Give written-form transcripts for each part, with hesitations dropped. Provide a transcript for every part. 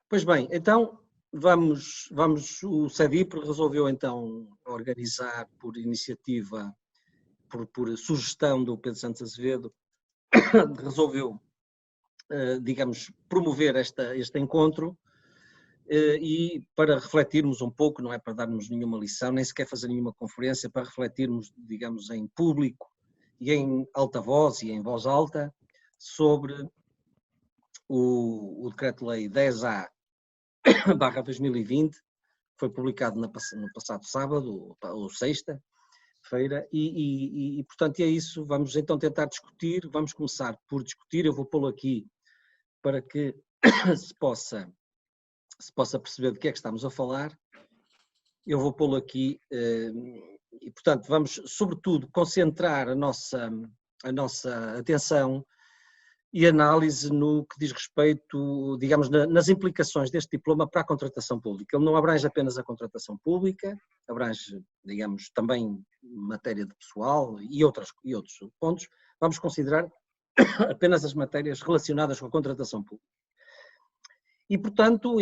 Pois bem, então o CEDIP resolveu então organizar por iniciativa, por sugestão do Pedro Santos Azevedo, resolveu, digamos, promover este encontro e para refletirmos um pouco, não é para darmos nenhuma lição, nem sequer fazer nenhuma conferência, para refletirmos, digamos, em público e em alta voz e em voz alta sobre o Decreto-Lei 10A/2020, que foi publicado no passado sábado, ou sexta-feira, e portanto é isso, vamos então tentar discutir, vamos começar por discutir, eu vou pô-lo aqui para que se possa perceber de que é que estamos a falar. Eu vou pô-lo aqui e, portanto, vamos, sobretudo, concentrar a nossa atenção e análise no que diz respeito, digamos, nas implicações deste diploma para a contratação pública. Ele não abrange apenas a contratação pública, abrange, digamos, também matéria de pessoal e outros pontos. Vamos considerar apenas as matérias relacionadas com a contratação pública. E, portanto,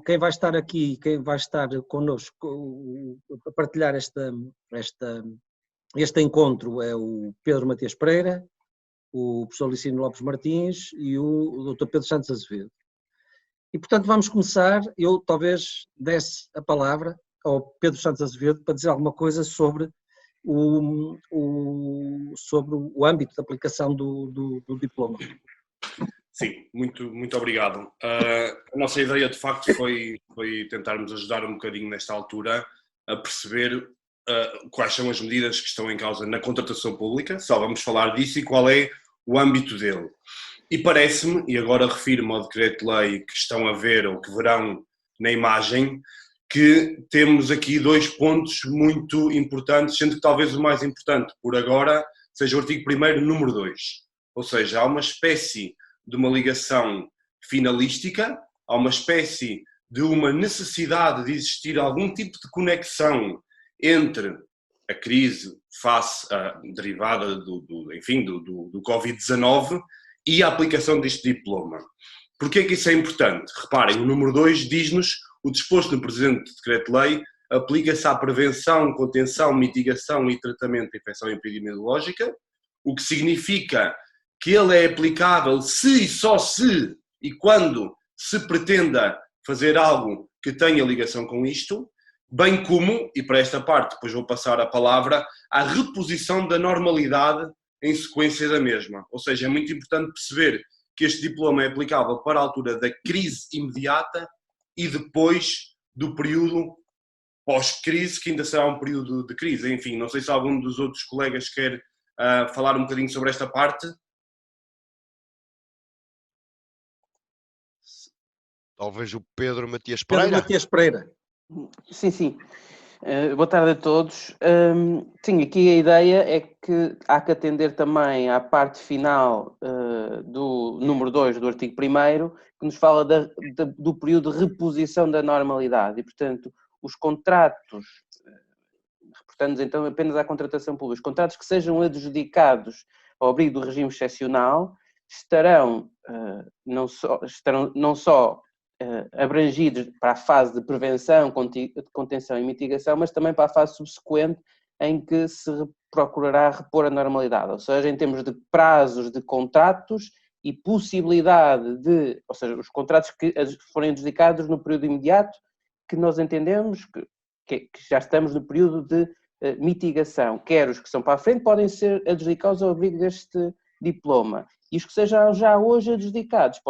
quem vai estar aqui, quem vai estar connosco a partilhar este encontro é o Pedro Matias Pereira, o professor Licínio Lopes Martins e o Dr. Pedro Santos Azevedo. E, portanto, vamos começar. Eu talvez desse a palavra ao Pedro Santos Azevedo para dizer alguma coisa sobre sobre o âmbito de aplicação do diploma. Sim, muito obrigado. A nossa ideia, de facto, foi tentarmos ajudar um bocadinho nesta altura a perceber quais são as medidas que estão em causa na contratação pública, só vamos falar disso e qual é o âmbito dele. E parece-me, e agora refiro-me ao decreto-lei que estão a ver ou que verão na imagem, que temos aqui dois pontos muito importantes, sendo que talvez o mais importante por agora seja o artigo 1º, número 2. Ou seja, há uma espécie de uma ligação finalística, há uma espécie de uma necessidade de existir algum tipo de conexão entre a crise derivada do Covid-19 e a aplicação deste diploma. Porquê é que isso é importante? Reparem, o número 2 diz-nos: o disposto no presente decreto-lei aplica-se à prevenção, contenção, mitigação e tratamento da infecção epidemiológica, o que significa que ele é aplicável se e só se e quando se pretenda fazer algo que tenha ligação com isto, bem como, e para esta parte depois vou passar a palavra, a reposição da normalidade em sequência da mesma. Ou seja, é muito importante perceber que este diploma é aplicável para a altura da crise imediata e depois do período pós-crise, que ainda será um período de crise. Enfim, não sei se algum dos outros colegas quer falar um bocadinho sobre esta parte. Talvez o Pedro Matias Pereira. Pedro Matias Pereira. Sim. Boa tarde a todos. Sim, aqui a ideia é que há que atender também à parte final do número 2 do artigo 1º, que nos fala do período de reposição da normalidade. E, portanto, os contratos, reportando então apenas à contratação pública, os contratos que sejam adjudicados ao abrigo do regime excepcional estarão não só abrangidos para a fase de prevenção, contenção e mitigação, mas também para a fase subsequente em que se procurará repor a normalidade, ou seja, em termos de prazos de contratos e possibilidade de, ou seja, os contratos que forem adjudicados no período imediato, que nós entendemos que já estamos no período de mitigação, quer os que são para a frente podem ser adjudicados ao abrigo deste diploma, e os que sejam já hoje adjudicados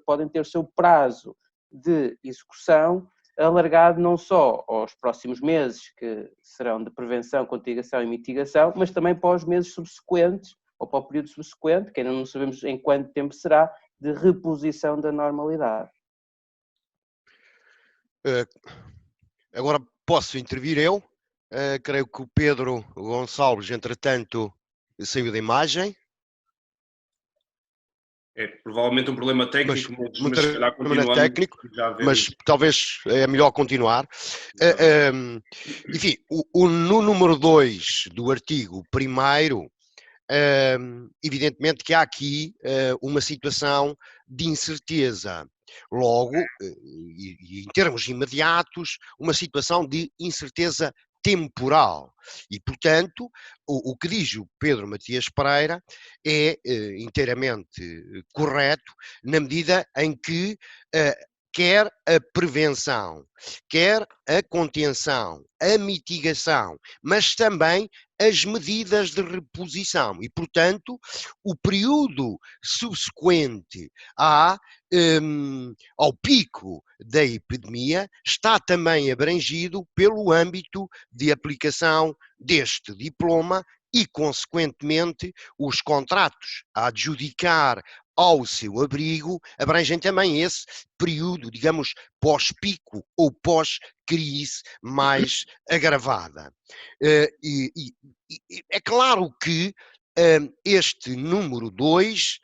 podem ter o seu prazo de execução alargado não só aos próximos meses, que serão de prevenção, contigação e mitigação, mas também para os meses subsequentes, ou para o período subsequente, que ainda não sabemos em quanto tempo será, de reposição da normalidade. Agora posso intervir eu. Creio que o Pedro Gonçalves, entretanto, saiu da imagem. É provavelmente um problema técnico, mas se calhar continuamos, técnico, mas talvez é melhor continuar. Enfim, no número 2 do artigo 1º, evidentemente que há aqui uma situação de incerteza Logo, e em termos imediatos, uma situação de incerteza temporal. E, portanto, o que diz o Pedro Matias Pereira é inteiramente correto, na medida em que quer a prevenção, quer a contenção, a mitigação, mas também as medidas de reposição. E, portanto, o período subsequente ao pico da epidemia está também abrangido pelo âmbito de aplicação deste diploma e, consequentemente, os contratos a adjudicar ao seu abrigo abrangem também esse período, digamos, pós-pico ou pós-crise mais agravada. É claro que este número 2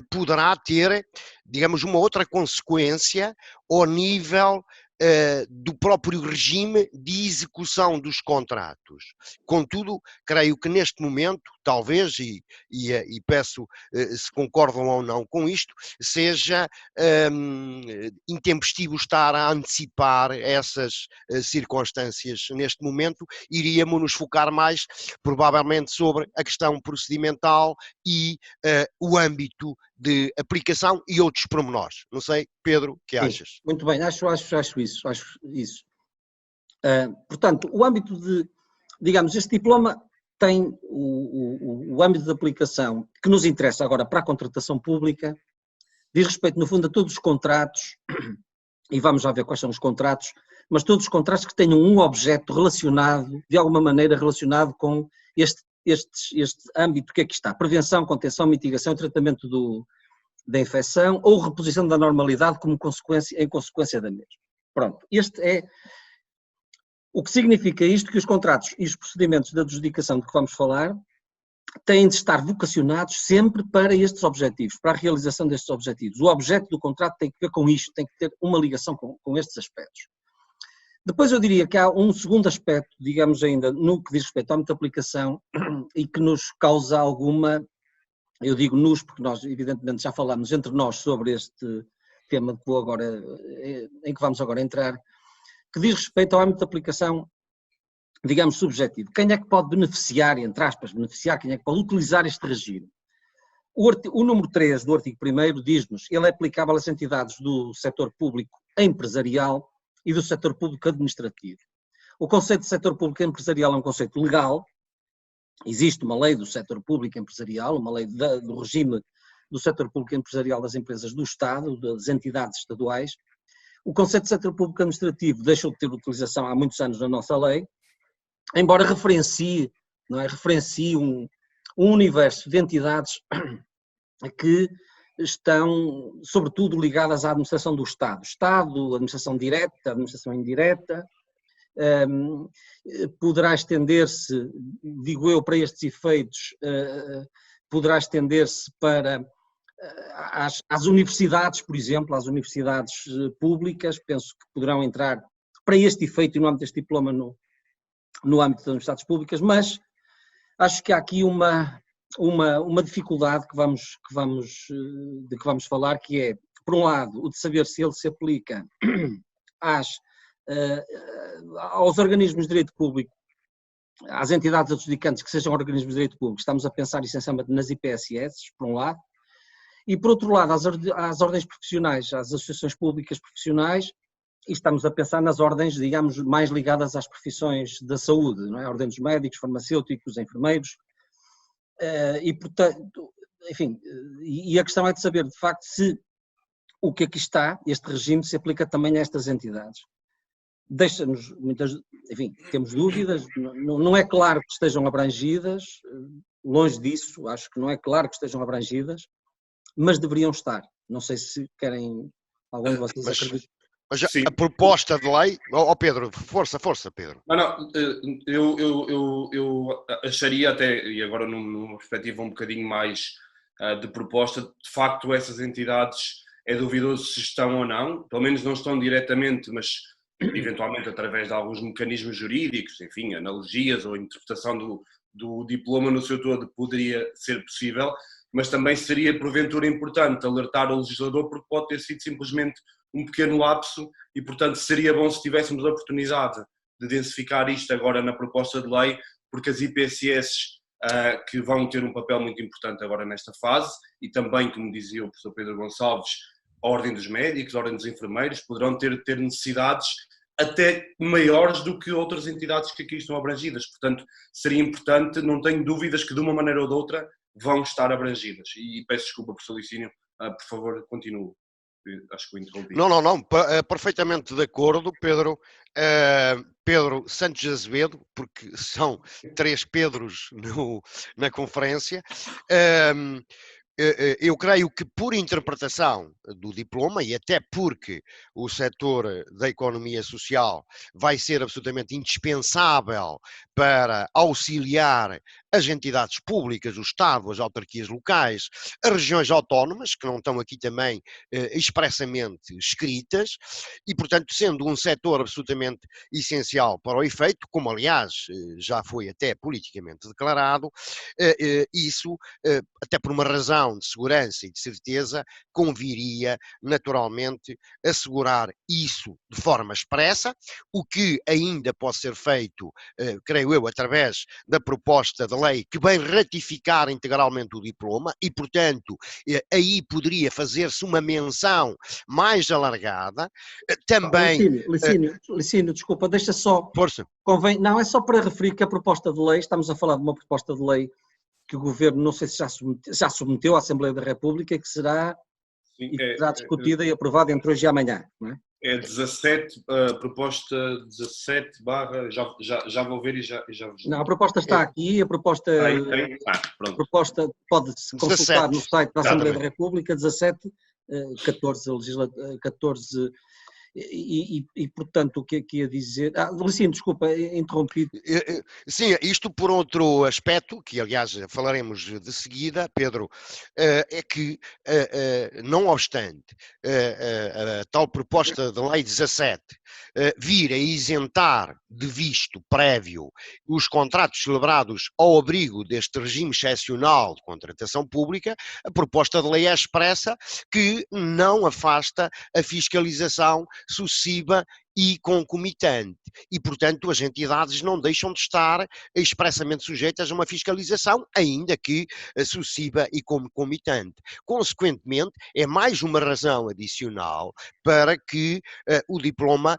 poderá ter, digamos, uma outra consequência ao nível do próprio regime de execução dos contratos. Contudo, creio que neste momento, talvez, e peço se concordam ou não com isto, seja intempestivo estar a antecipar essas circunstâncias neste momento. Iríamos nos focar mais, provavelmente, sobre a questão procedimental e o âmbito de aplicação e outros pormenores. Não sei, Pedro, o que achas? Sim, muito bem, acho isso. Portanto, o âmbito de, digamos, este diploma tem o âmbito de aplicação que nos interessa agora para a contratação pública, diz respeito, no fundo, a todos os contratos, e vamos já ver quais são os contratos, mas todos os contratos que tenham um objeto relacionado, de alguma maneira relacionado com este âmbito que aqui está: prevenção, contenção, mitigação e tratamento da infecção ou reposição da normalidade em consequência da mesma. Pronto, este é o que significa isto, que os contratos e os procedimentos de adjudicação de que vamos falar têm de estar vocacionados sempre para estes objetivos, para a realização destes objetivos. O objeto do contrato tem que ver com isto, tem que ter uma ligação com estes aspectos. Depois eu diria que há um segundo aspecto, digamos ainda, no que diz respeito à âmbito de aplicação e que nos causa alguma, eu digo nos porque nós evidentemente já falamos entre nós sobre este tema em que vamos agora entrar, que diz respeito ao âmbito de aplicação, digamos, subjetivo. Quem é que pode beneficiar, entre aspas, quem é que pode utilizar este regime? O número 3 do artigo 1º diz-nos que ele é aplicável às entidades do setor público empresarial e do setor público administrativo. O conceito de setor público empresarial é um conceito legal. Existe uma lei do setor público empresarial, uma lei do regime do setor público empresarial das empresas do Estado, das entidades estaduais. O conceito de setor público administrativo deixou de ter utilização há muitos anos na nossa lei, embora referencie um universo de entidades que estão, sobretudo, ligadas à administração do Estado. Estado, administração direta, administração indireta. Poderá estender-se, digo eu, para estes efeitos, poderá estender-se para às universidades, por exemplo, às universidades públicas, penso que poderão entrar para este efeito e no âmbito deste diploma no âmbito das universidades públicas, mas acho que há aqui uma dificuldade de que vamos falar, que é, por um lado, o de saber se ele se aplica aos organismos de direito público, às entidades adjudicantes que sejam organismos de direito público. Estamos a pensar essencialmente nas IPSS, por um lado, e por outro lado às ordens profissionais, às associações públicas profissionais, e estamos a pensar nas ordens, digamos, mais ligadas às profissões da saúde, não é? A ordem dos médicos, farmacêuticos, enfermeiros, e portanto, enfim, e a questão é de saber de facto se o que aqui está, este regime, se aplica também a estas entidades. Deixa-nos enfim, temos dúvidas, não é claro que estejam abrangidas, longe disso, acho que não é claro que estejam abrangidas, mas deveriam estar. Não sei se querem, algum de vocês acredita. Mas a proposta de lei... Pedro, força, Pedro. Não, eu acharia até, e agora numa perspectiva um bocadinho mais de proposta, de facto essas entidades é duvidoso se estão ou não, pelo menos não estão diretamente, mas eventualmente através de alguns mecanismos jurídicos, enfim, analogias ou interpretação do diploma no seu todo poderia ser possível, mas também seria porventura importante alertar o legislador, porque pode ter sido simplesmente um pequeno lapso e, portanto, seria bom se tivéssemos a oportunidade de densificar isto agora na proposta de lei, porque as IPSS que vão ter um papel muito importante agora nesta fase e também, como dizia o professor Pedro Gonçalves, a Ordem dos Médicos, a Ordem dos Enfermeiros, poderão ter necessidades até maiores do que outras entidades que aqui estão abrangidas. Portanto, seria importante, não tenho dúvidas que de uma maneira ou de outra vão estar abrangidas. E peço desculpa, professor Licínio, por favor, continue. Acho que o interrompi. Não, perfeitamente de acordo, Pedro. Pedro Santos Azevedo, porque são 3 Pedros na conferência. Eu creio que por interpretação do diploma e até porque o setor da economia social vai ser absolutamente indispensável para auxiliar as entidades públicas, o Estado, as autarquias locais, as regiões autónomas, que não estão aqui também expressamente escritas, e portanto sendo um setor absolutamente essencial para o efeito, como aliás já foi até politicamente declarado, isso, até por uma razão de segurança e de certeza, conviria naturalmente assegurar isso de forma expressa, o que ainda pode ser feito, creio eu, através da proposta de lei que vem ratificar integralmente o diploma e, portanto, aí poderia fazer-se uma menção mais alargada. Também... Licínio, desculpa, deixa só... Força. Convém, não, é só para referir que a proposta de lei, estamos a falar de uma proposta de lei que o Governo, não sei se já submeteu à Assembleia da República, que será, será discutida e aprovada entre hoje e amanhã, não é? É 17, proposta 17 barra, já vou ver e já vos digo. Não, a proposta está aqui, a proposta pode-se consultar no site da Assembleia da República, 17, 14, e portanto, o que é que ia dizer? Licínio, desculpa, interrompi. Sim, isto por outro aspecto, que aliás falaremos de seguida, Pedro, é que, não obstante a tal proposta de lei 17 vir a isentar de visto prévio os contratos celebrados ao abrigo deste regime excepcional de contratação pública, a proposta de lei é expressa que não afasta a fiscalização sucessiva e concomitante. E, portanto, as entidades não deixam de estar expressamente sujeitas a uma fiscalização, ainda que sucessiva e concomitante. Consequentemente, é mais uma razão adicional para que o diploma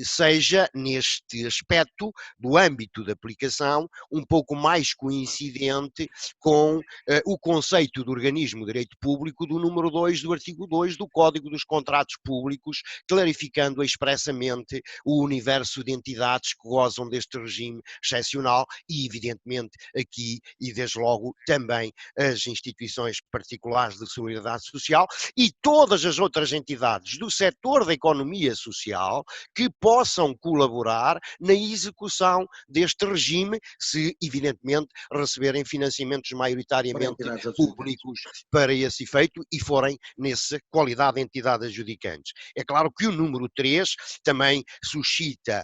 seja, neste aspecto do âmbito de aplicação, um pouco mais coincidente com o conceito do organismo de direito público do número 2 do artigo 2 do Código dos Contratos Públicos, clarificando expressamente o universo de entidades que gozam deste regime excepcional e, evidentemente, aqui e desde logo também as instituições particulares de solidariedade social e todas as outras entidades do setor da economia social que possam colaborar na execução deste regime, se, evidentemente, receberem financiamentos maioritariamente públicos para esse efeito e forem nessa qualidade de entidade adjudicantes. É claro que o número 3 também suscita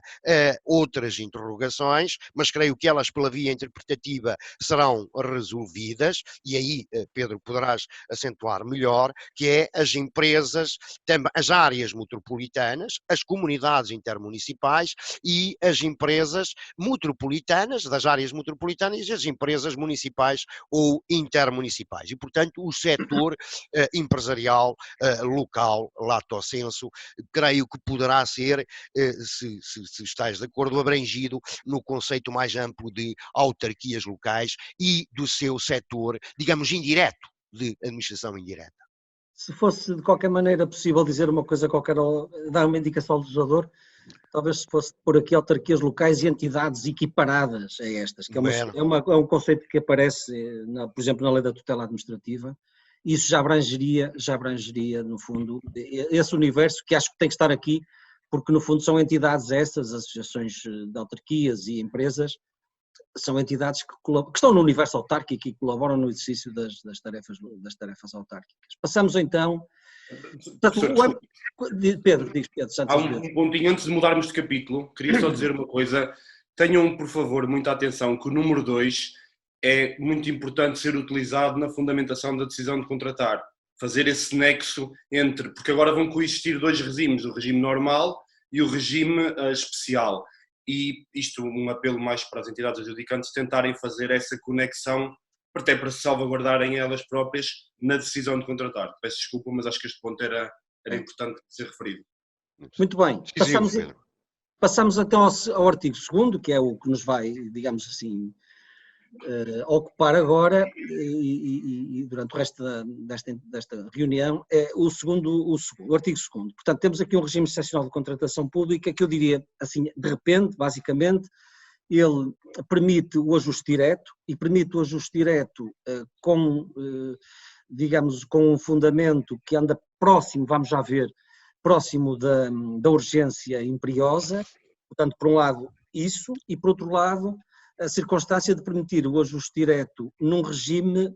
outras interrogações, mas creio que elas pela via interpretativa serão resolvidas e aí, Pedro, poderás acentuar melhor, que é as empresas, as áreas metropolitanas, as comunidades intermunicipais e as empresas metropolitanas, das áreas metropolitanas e as empresas municipais ou intermunicipais. E, portanto, o setor empresarial local, lato sensu, creio que poderá ser, se estás de acordo, abrangido no conceito mais amplo de autarquias locais e do seu setor, digamos, indireto, de administração indireta. Se fosse de qualquer maneira possível dizer uma coisa qualquer, dar uma indicação ao legislador, talvez se fosse por aqui autarquias locais e entidades equiparadas a estas, que é um conceito que aparece, por exemplo, na lei da tutela administrativa. Isso já abrangeria, no fundo, esse universo que acho que tem que estar aqui, porque no fundo são entidades essas, associações de autarquias e empresas, são entidades que estão no universo autárquico e que colaboram no exercício das tarefas autárquicas. Passamos então... Pedro, há um pontinho antes de mudarmos de capítulo, queria só dizer uma coisa, tenham por favor muita atenção que o número 2 é muito importante ser utilizado na fundamentação da decisão de contratar. fazer esse nexo entre, porque agora vão coexistir dois regimes, o regime normal e o regime especial. E isto um apelo mais para as entidades adjudicantes tentarem fazer essa conexão, até para se salvaguardarem elas próprias na decisão de contratar. Peço desculpa, mas acho que este ponto era importante ser referido. Muito bem. Passamos então ao artigo 2º, que é o que nos vai, digamos assim, ocupar agora e durante o resto desta reunião, é o artigo 2º. Portanto, temos aqui um regime excepcional de contratação pública que eu diria, assim, de repente, basicamente, ele permite o ajuste direto e permite o ajuste direto digamos, com um fundamento que anda próximo, vamos já ver, próximo da urgência imperiosa. Portanto, por um lado isso e por outro lado a circunstância de permitir o ajuste direto num regime,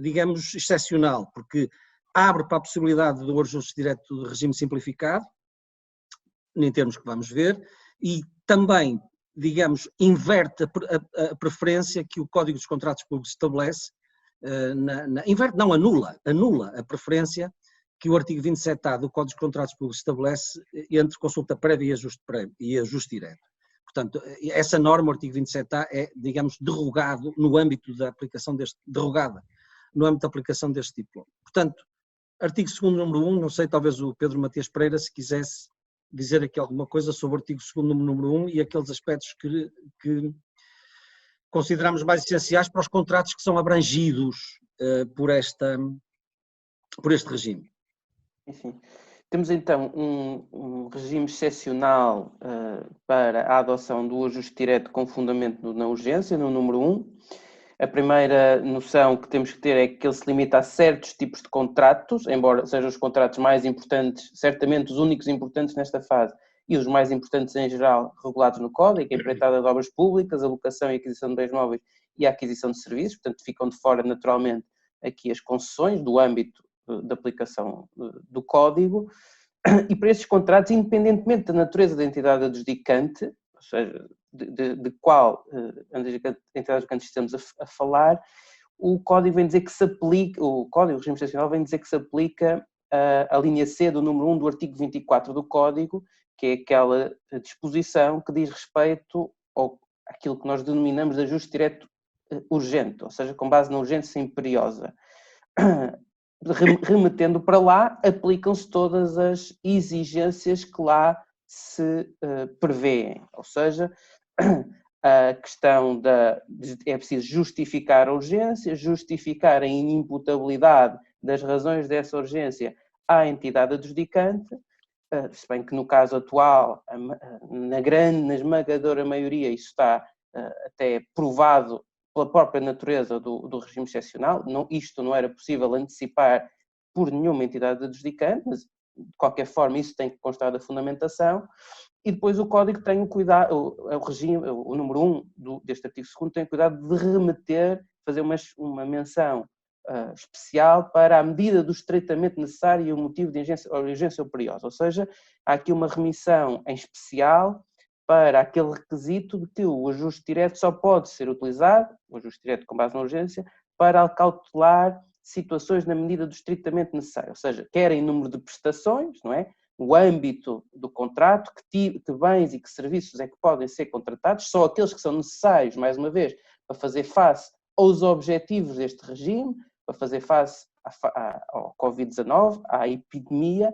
digamos, excepcional, porque abre para a possibilidade do ajuste direto de regime simplificado, em termos que vamos ver, e também, digamos, inverte a preferência que o Código dos Contratos Públicos estabelece, inverte, não, anula a preferência que o artigo 27A do Código dos Contratos Públicos estabelece entre consulta prévia e ajuste direto. Portanto, essa norma, o artigo 27A, é, digamos, derrogado no âmbito da aplicação no âmbito da aplicação deste tipo. Portanto, artigo 2º, número 1, não sei, talvez o Pedro Matias Pereira, se quisesse dizer aqui alguma coisa sobre o artigo 2º, número 1 e aqueles aspectos que consideramos mais essenciais para os contratos que são abrangidos por este regime. Enfim. Temos então um regime excepcional para a adoção do ajuste direto com fundamento na urgência, no número 1. A primeira noção que temos que ter é que ele se limita a certos tipos de contratos, embora sejam os contratos mais importantes, certamente os únicos importantes nesta fase, e os mais importantes em geral regulados no Código, a empreitada de obras públicas, a locação e aquisição de bens móveis e a aquisição de serviços, portanto ficam de fora naturalmente aqui as concessões do âmbito de aplicação do Código, e para estes contratos, independentemente da natureza da entidade adjudicante, ou seja, de qual entidade adjudicante estamos a falar, o Código vem dizer que se aplica, o Código, o regime excepcional, vem dizer que se aplica a linha C do número 1 do artigo 24 do Código, que é aquela disposição que diz respeito àquilo que nós denominamos de ajuste direto urgente, ou seja, com base na urgência imperiosa. Remetendo para lá, aplicam-se todas as exigências que lá se prevêem, ou seja, a questão é preciso justificar a urgência, justificar a inimputabilidade das razões dessa urgência à entidade adjudicante, se bem que no caso atual, na esmagadora maioria, isso está até provado pela própria natureza do regime excepcional. Isto não era possível antecipar por nenhuma entidade adjudicante, mas de qualquer forma isso tem que constar da fundamentação. E depois o Código tem o cuidado, o regime, o número 1 deste artigo 2º tem o cuidado de remeter, fazer uma menção especial para a medida do estreitamento necessário e o motivo de urgência imperiosa. Ou seja, há aqui uma remissão em especial para aquele requisito de que o ajuste direto só pode ser utilizado, o ajuste direto com base na urgência, para acautelar situações na medida do estritamente necessário, ou seja, quer em número de prestações, não é? O âmbito do contrato, que bens e que serviços é que podem ser contratados, só aqueles que são necessários, mais uma vez, para fazer face aos objetivos deste regime, para fazer face ao Covid-19, à epidemia,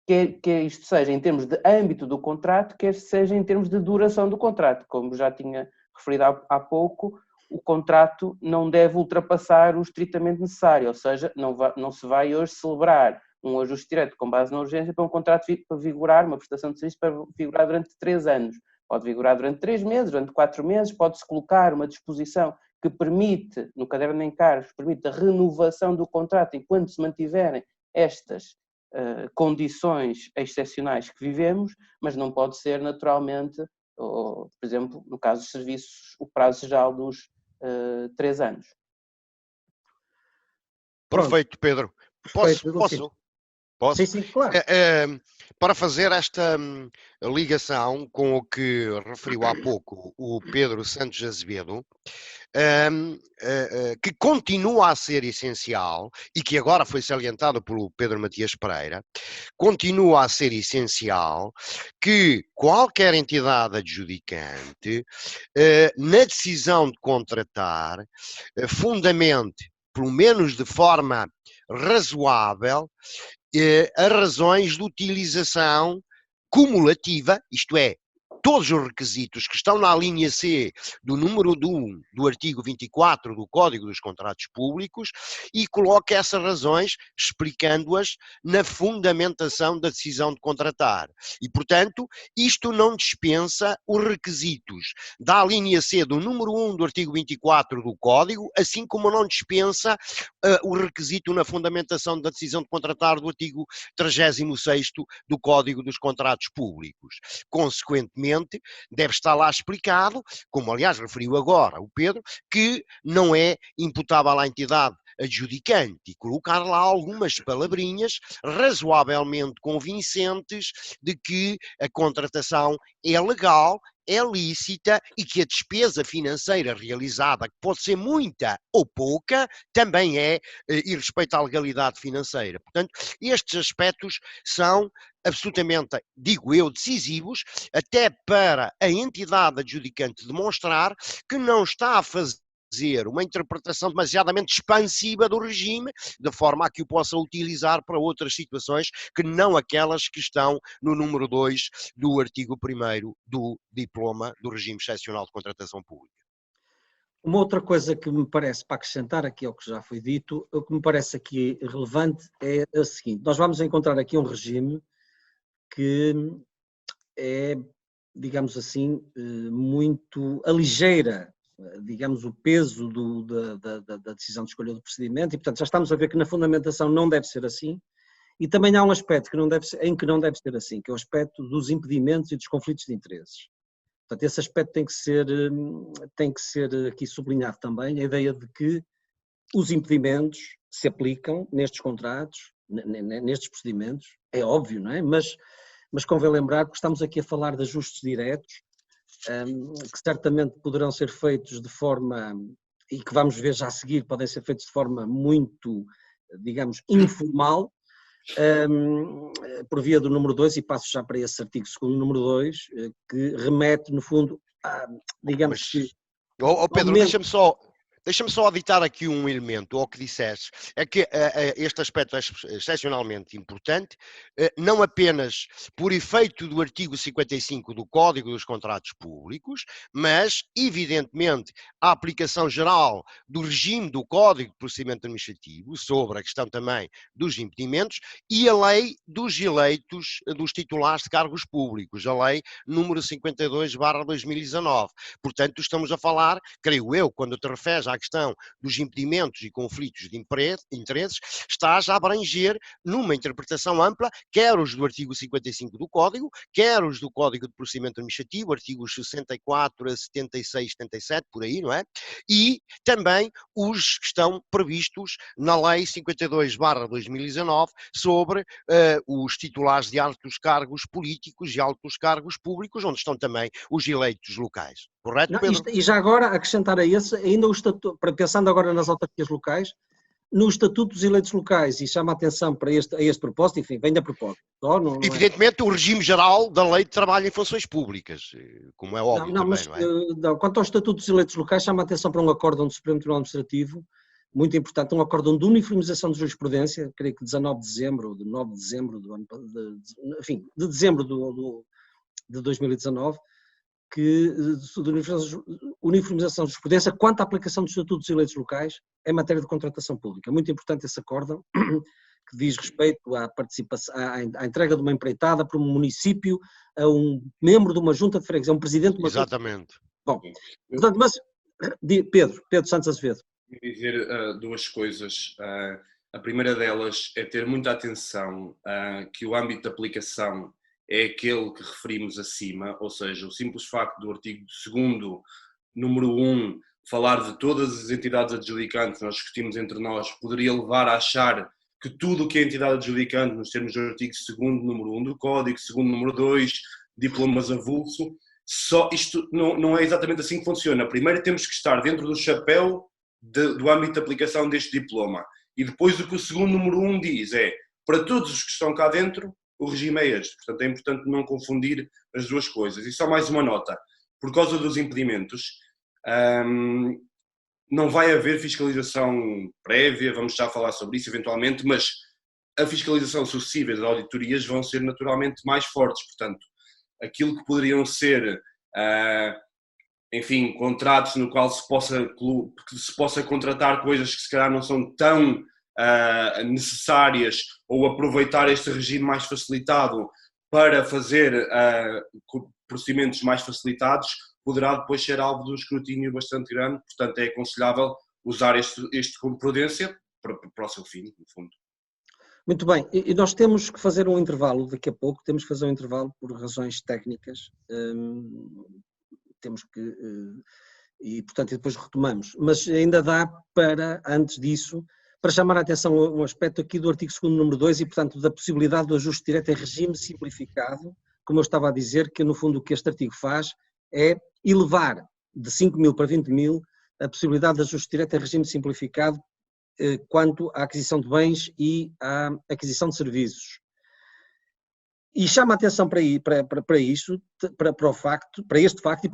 quer isto seja em termos de âmbito do contrato, quer seja em termos de duração do contrato. Como já tinha referido há pouco, o contrato não deve ultrapassar o estritamente necessário, ou seja, não se vai hoje celebrar um ajuste direto com base na urgência para um contrato para vigorar, uma prestação de serviço para vigorar durante 3 anos. Pode vigorar durante 3 meses, durante 4 meses, pode-se colocar uma disposição que permite, no caderno de encargos, permite a renovação do contrato enquanto se mantiverem estas condições excepcionais que vivemos, mas não pode ser naturalmente, por exemplo, no caso dos serviços, o prazo geral dos 3 anos. Perfeito, Pedro. Posso? Posso? Sim, claro. Para fazer esta ligação com o que referiu há pouco o Pedro Santos Azevedo, que continua a ser essencial e que agora foi salientado pelo Pedro Matias Pereira, continua a ser essencial que qualquer entidade adjudicante, na decisão de contratar, fundamente, pelo menos de forma razoável, as razões de utilização cumulativa, isto é, todos os requisitos que estão na linha C do número 1 do artigo 24 do Código dos Contratos Públicos e coloca essas razões explicando-as na fundamentação da decisão de contratar. E, portanto, isto não dispensa os requisitos da linha C do número 1 do artigo 24 do Código, assim como não dispensa o requisito na fundamentação da decisão de contratar do artigo 36º do Código dos Contratos Públicos. Consequentemente, deve estar lá explicado, como aliás referiu agora o Pedro, que não é imputável à entidade adjudicante e colocar lá algumas palavrinhas razoavelmente convincentes de que a contratação é legal, é lícita e que a despesa financeira realizada, que pode ser muita ou pouca, também é e respeita à legalidade financeira. Portanto, estes aspectos são absolutamente, digo eu, decisivos, até para a entidade adjudicante demonstrar que não está a fazer uma interpretação demasiadamente expansiva do regime, de forma a que o possa utilizar para outras situações que não aquelas que estão no número 2 do artigo 1º do diploma do regime excepcional de contratação pública. Uma outra coisa que me parece, para acrescentar aqui ao que já foi dito, o que me parece aqui relevante é a seguinte: nós vamos encontrar aqui um regime que é, digamos assim, muito aligeira, digamos, o peso da decisão de escolha do procedimento e, portanto, já estamos a ver que na fundamentação não deve ser assim e também há um aspecto em que não deve ser assim, que é o aspecto dos impedimentos e dos conflitos de interesses. Portanto, esse aspecto tem que ser aqui sublinhado também, a ideia de que os impedimentos se aplicam nestes contratos, nestes procedimentos, é óbvio, não é? Mas convém lembrar que estamos aqui a falar de ajustes diretos, que certamente poderão ser feitos de forma, e que vamos ver já a seguir, podem ser feitos de forma muito, digamos, informal, por via do número 2, e passo já para esse artigo 2º, número 2, que remete, no fundo, a, digamos que... Pedro, deixa-me só aditar aqui um elemento ao que disseste, é que este aspecto é excepcionalmente importante, não apenas por efeito do artigo 55 do Código dos Contratos Públicos, mas, evidentemente, a aplicação geral do regime do Código de Procedimento Administrativo sobre a questão também dos impedimentos e a lei dos eleitos dos titulares de cargos públicos, a lei número 52/2019. Portanto, estamos a falar, creio eu, quando te referes à questão dos impedimentos e conflitos de interesses, estás a abranger numa interpretação ampla, quer os do artigo 55 do Código, quer os do Código de Procedimento Administrativo, artigos 64 a 76, 77, por aí, não é? E também os que estão previstos na Lei 52/2019 sobre os titulares de altos cargos políticos e altos cargos públicos, onde estão também os eleitos locais. Correto, Pedro? E já agora, acrescentar a esse, ainda o estatuto, pensando agora nas autarquias locais, no Estatuto dos Eleitos Locais, e chama a atenção para este propósito, enfim, vem da propósito. Evidentemente, o regime geral da Lei de Trabalho em Funções Públicas, como é óbvio também, não é? Não, quanto ao Estatuto dos Eleitos Locais, chama a atenção para um acórdão do Supremo Tribunal Administrativo, muito importante, um acórdão de uniformização de jurisprudência, creio que 19 de dezembro, de 9 de dezembro do ano, enfim, de dezembro de 2019, que de uniformização de jurisprudência quanto à aplicação dos estatutos dos eleitos locais em matéria de contratação pública. Muito importante esse acórdão, que diz respeito à participação, à entrega de uma empreitada por um município a um membro de uma junta de freguesia, a um presidente de uma junta. Exatamente. Bom, portanto, mas Pedro Santos Azevedo. Vou dizer duas coisas. A primeira delas é ter muita atenção que o âmbito de aplicação é aquele que referimos acima, ou seja, o simples facto do artigo 2º, número 1, falar de todas as entidades adjudicantes, nós discutimos entre nós, poderia levar a achar que tudo o que é entidade adjudicante, nos termos do artigo 2º, número 1 do Código, 2º, número 2, diplomas avulso, só isto não é exatamente assim que funciona. Primeiro temos que estar dentro do chapéu do âmbito de aplicação deste diploma. E depois o que o 2º, número 1 diz é, para todos os que estão cá dentro, o regime é este. Portanto, é importante não confundir as duas coisas. E só mais uma nota. Por causa dos impedimentos, não vai haver fiscalização prévia, vamos já falar sobre isso eventualmente, mas a fiscalização sucessiva das auditorias vão ser naturalmente mais fortes. Portanto, aquilo que poderiam ser, enfim, contratos no qual se possa contratar coisas que se calhar não são tão necessárias, ou aproveitar este regime mais facilitado para fazer procedimentos mais facilitados, poderá depois ser alvo de um escrutínio bastante grande. Portanto, é aconselhável usar este com prudência para o seu fim, no fundo. Muito bem, e nós temos que fazer um intervalo daqui a pouco, temos que fazer um intervalo por razões técnicas, temos que, e portanto depois retomamos, mas ainda dá para, antes disso, para chamar a atenção a um aspecto aqui do artigo 2º, número 2, e portanto da possibilidade do ajuste direto em regime simplificado, como eu estava a dizer, que no fundo o que este artigo faz é elevar de 5.000 para 20.000 a possibilidade de ajuste direto em regime simplificado quanto à aquisição de bens e à aquisição de serviços. E chama a atenção para isto, para o facto, para este facto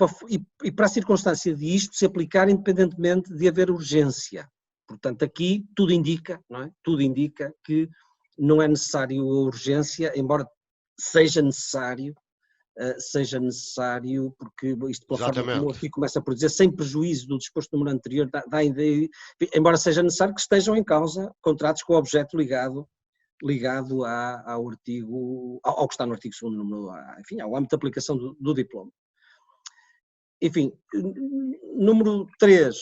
e para a circunstância de isto se aplicar independentemente de haver urgência. Portanto, aqui tudo indica, não é? Tudo indica que não é necessário a urgência, embora seja necessário, porque isto, pela forma como aqui começa por dizer, sem prejuízo do disposto no número anterior, dá a ideia, embora seja necessário que estejam em causa contratos com o objeto ligado ao artigo, ao que está no artigo 2º, número, enfim, ao âmbito de aplicação do diploma. Enfim, número 3,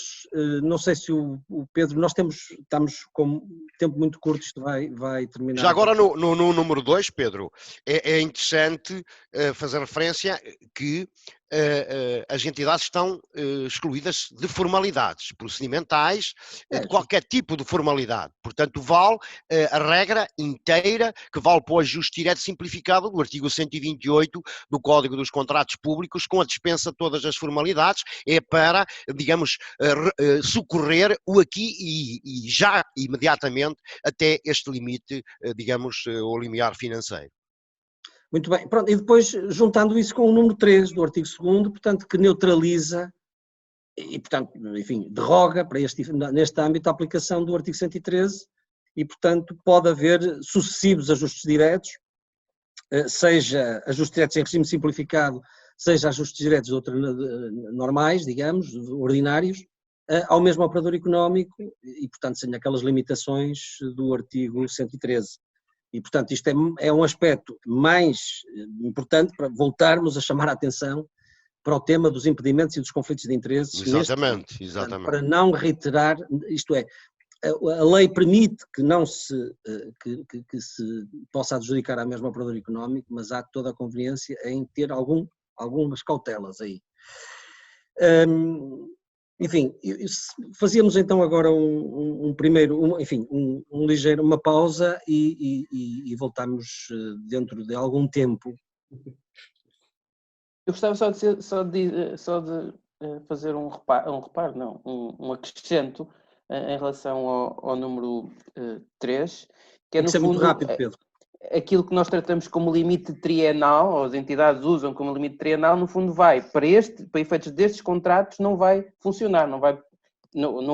não sei se o Pedro, estamos com tempo muito curto, isto vai terminar. Já agora no número 2, Pedro, é interessante fazer referência que as entidades estão excluídas de formalidades procedimentais, de qualquer tipo de formalidade. Portanto, vale a regra inteira que vale para o ajuste direto simplificado do artigo 128 do Código dos Contratos Públicos, com a dispensa de todas as formalidades, é para, digamos, socorrer o aqui e já imediatamente até este limite, digamos, o limiar financeiro. Muito bem, pronto, e depois juntando isso com o número 3 do artigo 2º, portanto, que neutraliza e, portanto, enfim, derroga para neste âmbito a aplicação do artigo 113 e, portanto, pode haver sucessivos ajustes diretos, seja ajustes diretos em regime simplificado, seja ajustes diretos normais, digamos, ordinários, ao mesmo operador económico e, portanto, sem aquelas limitações do artigo 113. E, portanto, isto é um aspecto mais importante para voltarmos a chamar a atenção para o tema dos impedimentos e dos conflitos de interesses. Exatamente. Portanto, para não reiterar, isto é, a lei permite que não se possa adjudicar à mesma operador económico, mas há toda a conveniência em ter algumas cautelas aí. Enfim, fazíamos então agora uma pausa e voltamos dentro de algum tempo. Eu gostava só de fazer um acrescento em relação ao número 3, que é no fundo muito rápido, Pedro. Aquilo que nós tratamos como limite trienal, ou as entidades usam como limite trienal, no fundo para efeitos destes contratos não vai funcionar, não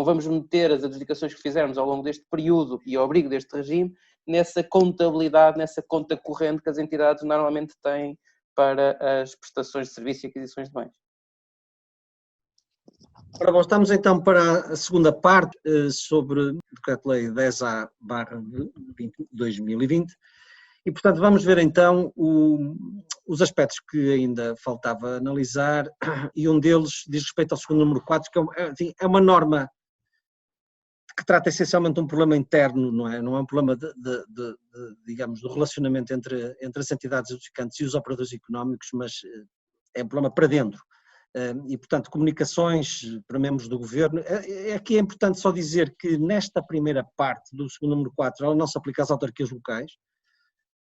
vamos meter as adjudicações que fizermos ao longo deste período e ao abrigo deste regime nessa contabilidade, nessa conta corrente que as entidades normalmente têm para as prestações de serviço e aquisições de bens. Ora bom, estamos então para a segunda parte sobre o Decreto-Lei 10/2020 e, portanto, vamos ver então os aspectos que ainda faltava analisar e um deles diz respeito ao segundo número 4, que é uma norma que trata essencialmente de um problema interno, não é um problema digamos, do relacionamento entre as entidades adjudicantes e os operadores económicos, mas é um problema para dentro. e, portanto, comunicações para membros do governo. Aqui é importante só dizer que nesta primeira parte do segundo número 4, ela não se aplica às autarquias locais,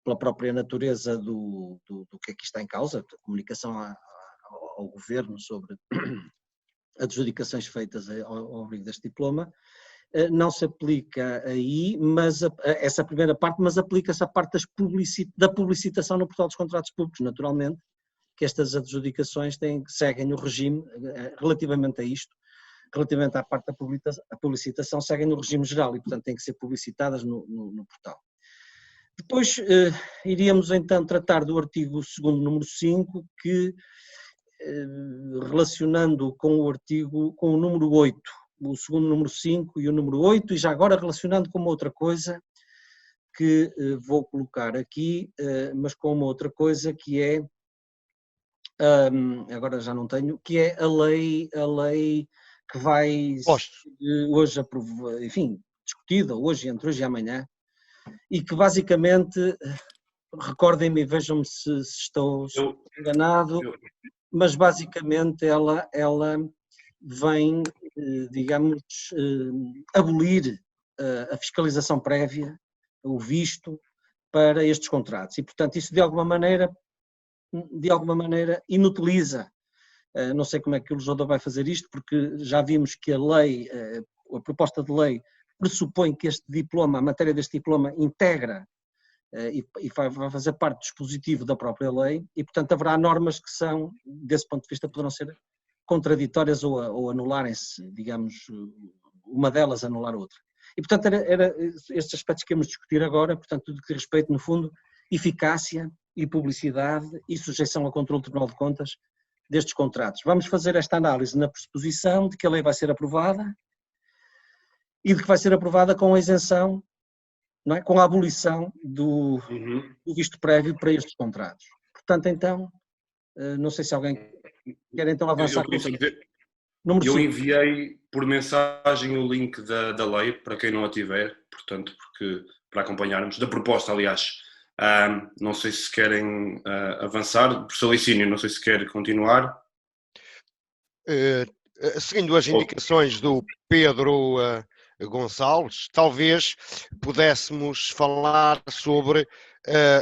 pela própria natureza do que aqui está em causa, a comunicação ao governo sobre adjudicações feitas ao abrigo deste diploma. Não se aplica aí, mas essa primeira parte, mas aplica-se a parte da publicitação no portal dos contratos públicos, naturalmente, que estas adjudicações seguem o regime, relativamente a isto, relativamente à parte da publicitação, seguem no regime geral e, portanto, têm que ser publicitadas no portal. Depois iríamos então tratar do artigo 2º, número 5, que, relacionando com o número 8, o segundo número 5 e o número 8, e já agora relacionando com uma outra coisa que vou colocar aqui, mas com uma outra coisa que é, agora já não tenho, que é a lei que vai hoje, enfim, discutida hoje, entre hoje e amanhã, e que basicamente, recordem-me e vejam-me se estou enganado, mas basicamente ela vem, digamos, abolir a fiscalização prévia, o visto, para estes contratos. E, portanto, isso de alguma maneira inutiliza. Não sei como é que o legislador vai fazer isto, porque já vimos que a proposta de lei pressupõe que este diploma, a matéria deste diploma, integra e vai fazer parte do dispositivo da própria lei e, portanto, haverá normas que são, desse ponto de vista, poderão ser contraditórias ou anularem-se, digamos, uma delas anular a outra. E, portanto, era estes aspectos que íamos discutir agora, portanto, tudo que diz respeito, no fundo, eficácia e publicidade e sujeição ao controle do Tribunal de Contas destes contratos. Vamos fazer esta análise na pressuposição de que a lei vai ser aprovada e de que vai ser aprovada com a isenção, não é? Com a abolição do visto prévio para estes contratos. Portanto, então, não sei se alguém quer então avançar com isso. Eu enviei por mensagem o link da lei, para quem não a tiver, portanto, para acompanharmos, da proposta, aliás. Não sei se querem avançar. Professor Licínio, não sei se quer continuar. Seguindo as indicações do Pedro Gonçalves, talvez pudéssemos falar sobre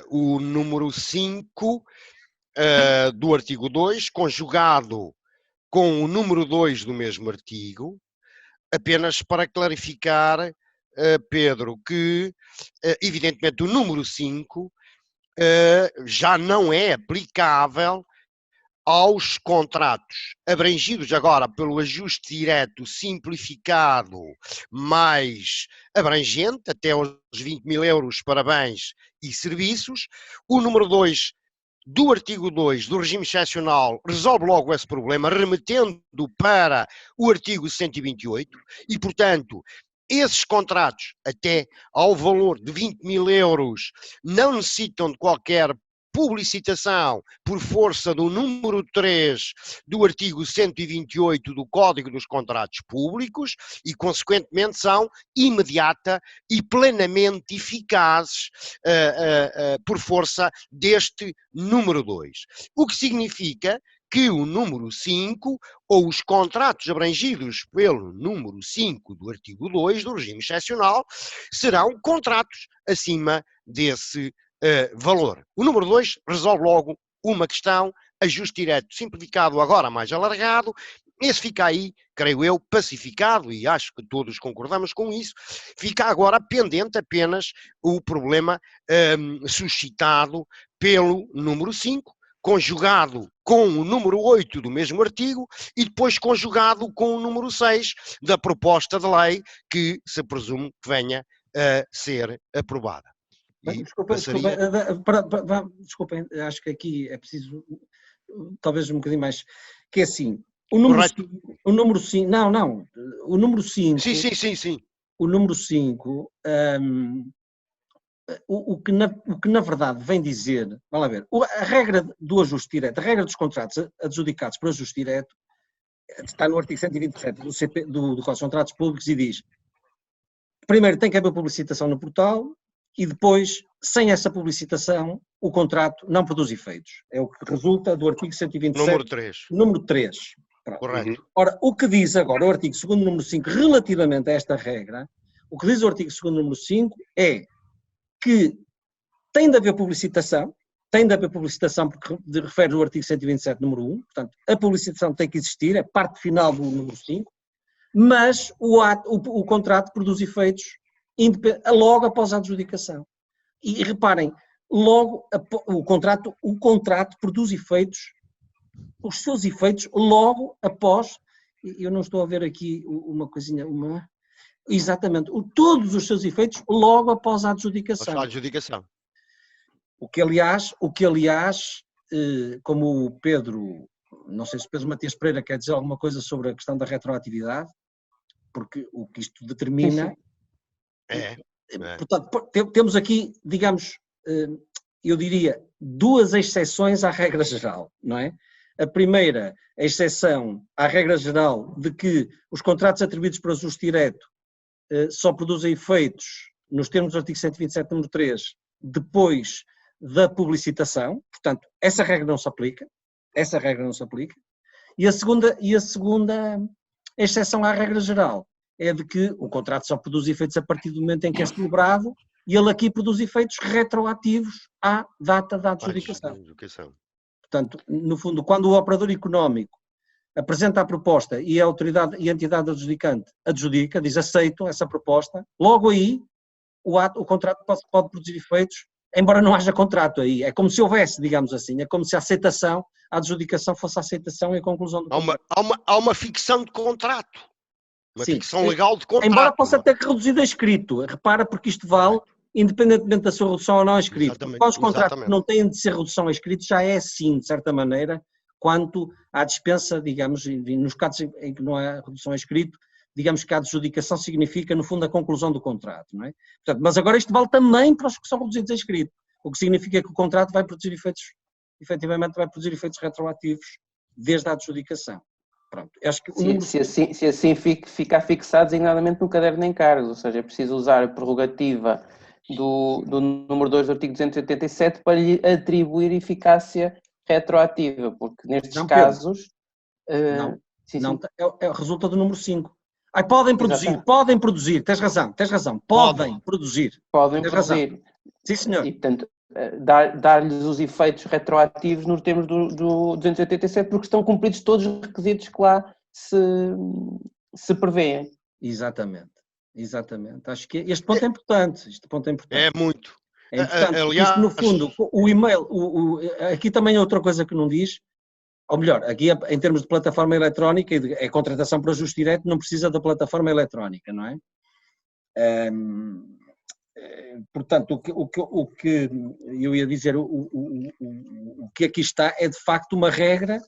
o número 5 do artigo 2, conjugado com o número 2 do mesmo artigo, apenas para clarificar, Pedro, que evidentemente o número 5 já não é aplicável aos contratos abrangidos agora pelo ajuste direto simplificado mais abrangente, até aos 20 mil euros para bens e serviços. O número 2 do artigo 2 do regime excepcional resolve logo esse problema, remetendo para o artigo 128 e, portanto, esses contratos até ao valor de 20 mil euros não necessitam de qualquer publicitação por força do número 3 do artigo 128 do Código dos Contratos Públicos e, consequentemente, são imediata e plenamente eficazes por força deste número 2. O que significa que o número 5, ou os contratos abrangidos pelo número 5 do artigo 2 do regime excepcional, serão contratos acima desse valor. O número 2 resolve logo uma questão, ajuste direto simplificado, agora mais alargado. Esse fica aí, creio eu, pacificado, e acho que todos concordamos com isso. Fica agora pendente apenas o problema suscitado pelo número 5, conjugado com o número 8 do mesmo artigo e depois conjugado com o número 6 da proposta de lei que se presume que venha a ser aprovada. Desculpem, acho que aqui é preciso talvez um bocadinho mais, que é assim, o número 5, o número 5, sim. O número 5, o que na verdade vem dizer, vamos lá ver, a regra do ajuste direto, a regra dos contratos adjudicados por ajuste direto, está no artigo 127 do Código dos Contratos Públicos e diz, primeiro tem que haver publicitação no portal, e depois, sem essa publicitação, o contrato não produz efeitos. É o que resulta do artigo 127, Número 3. número 3. Correto. Ora, o que diz agora o artigo 2º, número 5, relativamente a esta regra, o que diz o artigo 2º, número 5, é que tem de haver publicitação porque refere o artigo 127, número 1, portanto, a publicitação tem que existir, é parte final do número 5, mas o contrato produz efeitos logo após a adjudicação. E reparem, logo o contrato produz efeitos, os seus efeitos logo após, eu não estou a ver aqui uma coisinha, exatamente, todos os seus efeitos logo após a adjudicação. O que aliás, como o Pedro, não sei se o Pedro Matias Pereira quer dizer alguma coisa sobre a questão da retroatividade, porque o que isto determina... Portanto, temos aqui, digamos, eu diria, duas exceções à regra geral, não é? A primeira exceção à regra geral de que os contratos atribuídos por ajuste direto só produzem efeitos, nos termos do artigo 127, número 3, depois da publicitação, portanto, essa regra não se aplica, e a segunda exceção à regra geral é de que o contrato só produz efeitos a partir do momento em que é celebrado, e ele aqui produz efeitos retroativos à data da adjudicação. Portanto, no fundo, quando o operador económico apresenta a proposta e a autoridade e a entidade adjudicante adjudica, diz aceito essa proposta, logo aí o contrato pode produzir efeitos, embora não haja contrato aí. É como se houvesse, digamos assim, é como se a adjudicação fosse a aceitação e a conclusão do contrato. Há uma ficção de contrato. Uma ficção legal de contrato. Embora possa ter que reduzir a escrito. Repara, porque isto vale, independentemente da sua redução ou não a escrito. Para os contratos que não têm de ser redução a escrito, já é assim, de certa maneira, quanto à dispensa, digamos, nos casos em que não há redução a escrito, digamos que a adjudicação significa, no fundo, a conclusão do contrato, não é? Portanto, mas agora isto vale também para os que são reduzidos a escrito, o que significa que o contrato vai produzir efeitos, efetivamente vai produzir efeitos retroativos desde a adjudicação. Pronto, acho que se assim ficar fixado designadamente no caderno de encargos, ou seja, é preciso usar a prerrogativa do número 2 do artigo 287 para lhe atribuir eficácia retroativa, porque nestes casos... resulta do número 5. Podem produzir, tens razão, podem produzir. Sim, senhor. E, portanto, dar-lhes os efeitos retroativos nos termos do 287, porque estão cumpridos todos os requisitos que lá se prevêem. Exatamente. Acho que este ponto é importante. É muito. É importante, aliás, isto, no fundo, o e-mail, aqui também é outra coisa que não diz, ou melhor, aqui em termos de plataforma eletrónica, é contratação por ajuste direto, não precisa da plataforma eletrónica, não é? Portanto, o que eu ia dizer, o que aqui está é de facto uma regra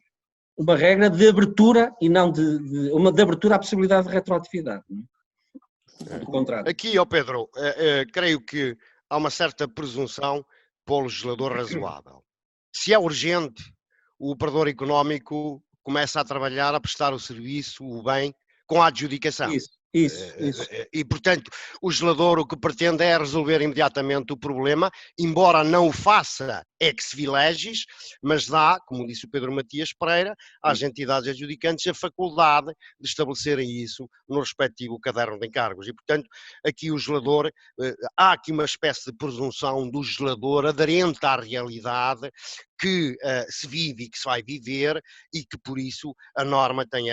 de abertura e não de abertura à possibilidade de retroatividade, não é? Do contrato. Aqui, Pedro, creio que há uma certa presunção para o legislador razoável. Se é urgente, o operador económico começa a trabalhar, a prestar o serviço, o bem, com a adjudicação. Isso. E, portanto, o legislador o que pretende é resolver imediatamente o problema, embora não o faça ex legis, mas dá, como disse o Pedro Matias Pereira, às entidades adjudicantes a faculdade de estabelecerem isso no respectivo caderno de encargos. E, portanto, aqui o legislador, há aqui uma espécie de presunção do legislador aderente à realidade que se vive e que se vai viver e que, por isso, a norma tem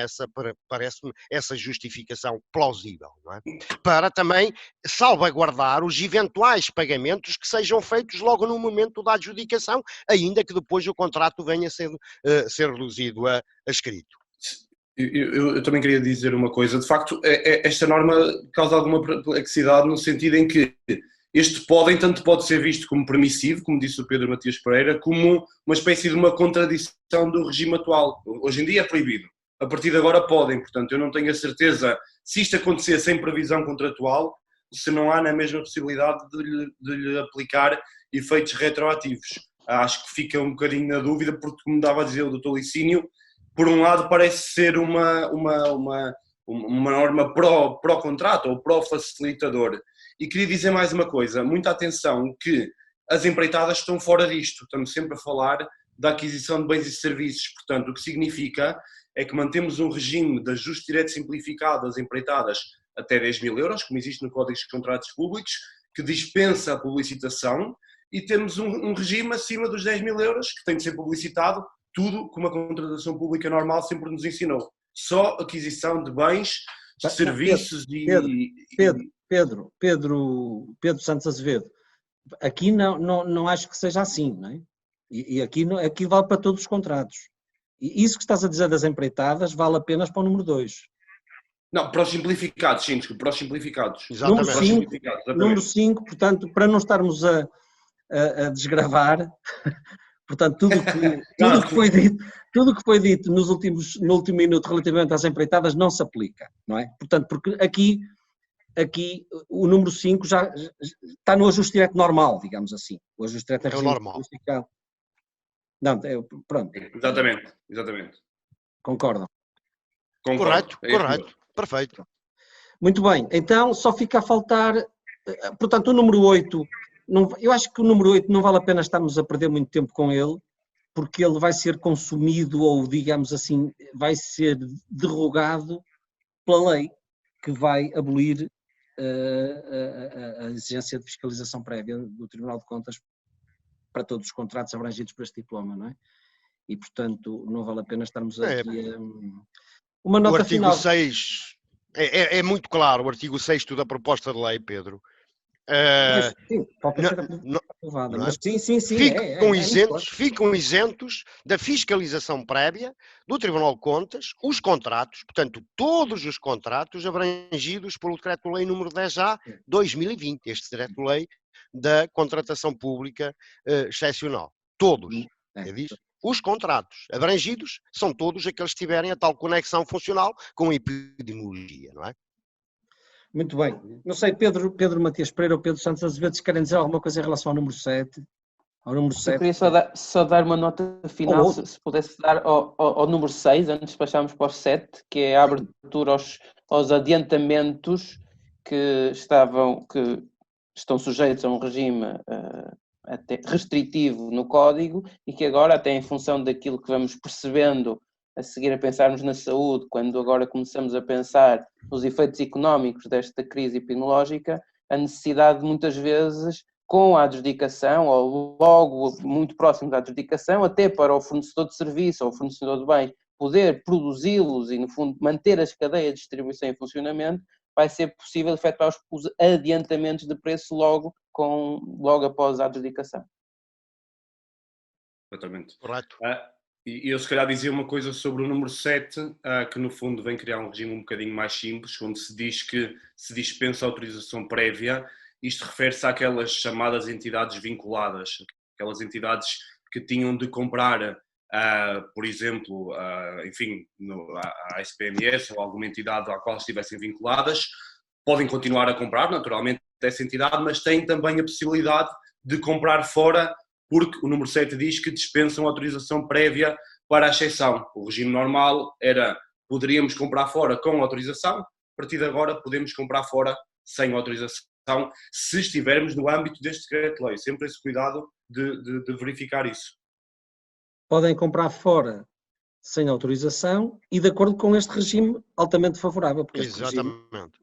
parece-me, essa justificação plausível, não é? Para também salvaguardar os eventuais pagamentos que sejam feitos logo no momento da adjudicação, ainda que depois o contrato venha a ser reduzido a escrito. Eu também queria dizer uma coisa. De facto, esta norma causa alguma perplexidade no sentido em que este tanto pode ser visto como permissivo, como disse o Pedro Matias Pereira, como uma espécie de uma contradição do regime atual. Hoje em dia é proibido. A partir de agora podem. Portanto, eu não tenho a certeza se isto acontecer sem previsão contratual, se não há na mesma possibilidade de lhe aplicar efeitos retroativos. Acho que fica um bocadinho na dúvida, porque, como dava a dizer o Dr. Licínio, por um lado parece ser uma uma norma pró-contrato ou pró-facilitador. E queria dizer mais uma coisa, muita atenção que as empreitadas estão fora disto, estamos sempre a falar da aquisição de bens e serviços, portanto o que significa é que mantemos um regime de ajuste direto simplificado às empreitadas até 10 mil euros, como existe no Código de Contratos Públicos, que dispensa a publicitação, e temos um regime acima dos 10 mil euros que tem de ser publicitado, tudo como a contratação pública normal sempre nos ensinou. Só aquisição de bens, de serviços Pedro Santos Azevedo, aqui não acho que seja assim, não é? E aqui vale para todos os contratos. E isso que estás a dizer das empreitadas vale apenas para o número 2. Não, para os simplificados, sim, desculpa, para os simplificados. Exatamente. Número 5, portanto, para não estarmos a desgravar, portanto, tudo que foi dito no último minuto relativamente às empreitadas não se aplica, não é? Portanto, porque aqui o número 5 já está no ajuste direto normal, digamos assim. O ajuste direto é o normal. Não, pronto. Exatamente. Concordam? Correto, perfeito. Muito bem, então só fica a faltar, portanto, o número 8, eu acho que o número 8 não vale a pena estarmos a perder muito tempo com ele, porque ele vai ser consumido ou, digamos assim, vai ser derrogado pela lei que vai abolir a exigência de fiscalização prévia do Tribunal de Contas para todos os contratos abrangidos por este diploma, não é? E, portanto, não vale a pena estarmos aqui a... Uma nota final. O artigo 6 é muito claro, o artigo 6º da proposta de lei, Pedro. Sim, falta ser aprovada, mas sim. Ficam isentos da fiscalização prévia do Tribunal de Contas os contratos, portanto, todos os contratos abrangidos pelo Decreto-Lei número 10A/2020, este Decreto-Lei da contratação pública excepcional. Todos. Os contratos abrangidos são todos aqueles que tiverem a tal conexão funcional com a epidemiologia, não é? Muito bem. Não sei, Pedro Matias Pereira ou Pedro Santos Azevedo, se querem dizer alguma coisa em relação ao número 7. Eu queria só dar uma nota final, se pudesse dar ao número 6, antes de passarmos para o 7, que é a abertura aos adiantamentos que estão sujeitos a um regime até restritivo no Código e que agora, até em função daquilo que vamos percebendo a seguir a pensarmos na saúde, quando agora começamos a pensar nos efeitos económicos desta crise epidemiológica, a necessidade de muitas vezes, com a adjudicação, ou logo muito próximo da adjudicação, até para o fornecedor de serviço ou o fornecedor de bem, poder produzi-los e, no fundo, manter as cadeias de distribuição em funcionamento, vai ser possível efetuar os adiantamentos de preço logo após a adjudicação. Exatamente. Correto. E eu se calhar dizia uma coisa sobre o número 7, que no fundo vem criar um regime um bocadinho mais simples, onde se diz que se dispensa a autorização prévia. Isto refere-se àquelas chamadas entidades vinculadas, aquelas entidades que tinham de comprar, por exemplo, a SPMS ou alguma entidade à qual estivessem vinculadas, podem continuar a comprar, naturalmente, dessa entidade, mas têm também a possibilidade de comprar fora, porque o número 7 diz que dispensam autorização prévia para a exceção. O regime normal era, poderíamos comprar fora com autorização, a partir de agora podemos comprar fora sem autorização, se estivermos no âmbito deste decreto-lei. Sempre esse cuidado de verificar isso. Podem comprar fora sem autorização e de acordo com este regime altamente favorável. Porque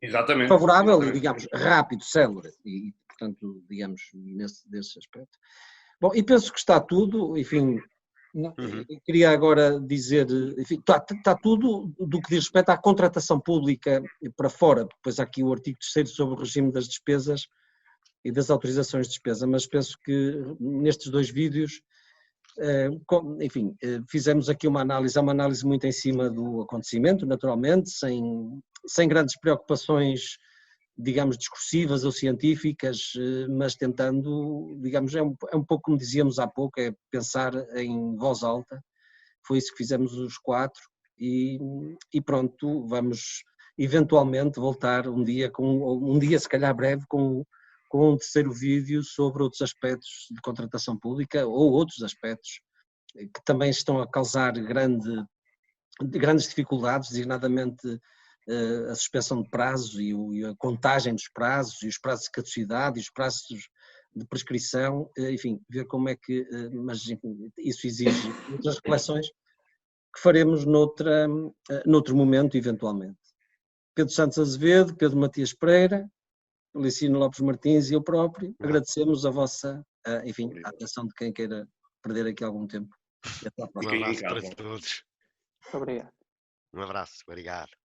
Exatamente. Favorável e, digamos, rápido, célere. E, portanto, digamos, desse aspecto. Bom, e penso que está tudo, enfim, queria agora dizer, enfim, está tudo do que diz respeito à contratação pública para fora, depois há aqui o artigo 3º sobre o regime das despesas e das autorizações de despesa, mas penso que nestes 2 vídeos, enfim, fizemos aqui uma análise muito em cima do acontecimento, naturalmente, sem grandes preocupações, digamos, discursivas ou científicas, mas tentando, digamos, é um pouco como dizíamos há pouco, é pensar em voz alta. Foi isso que fizemos os 4 e pronto, vamos eventualmente voltar um dia se calhar breve, com um 3º vídeo sobre outros aspectos de contratação pública ou outros aspectos que também estão a causar grandes dificuldades, designadamente a suspensão de prazos e a contagem dos prazos e os prazos de caducidade e os prazos de prescrição, enfim, ver como é que, mas enfim, isso exige outras reflexões que faremos noutro momento, eventualmente. Pedro Santos Azevedo, Pedro Matias Pereira, Licínio Lopes Martins e eu próprio, agradecemos a vossa, enfim, a atenção de quem queira perder aqui algum tempo. E até à próxima. Um abraço para todos. Obrigado. Um abraço, obrigado.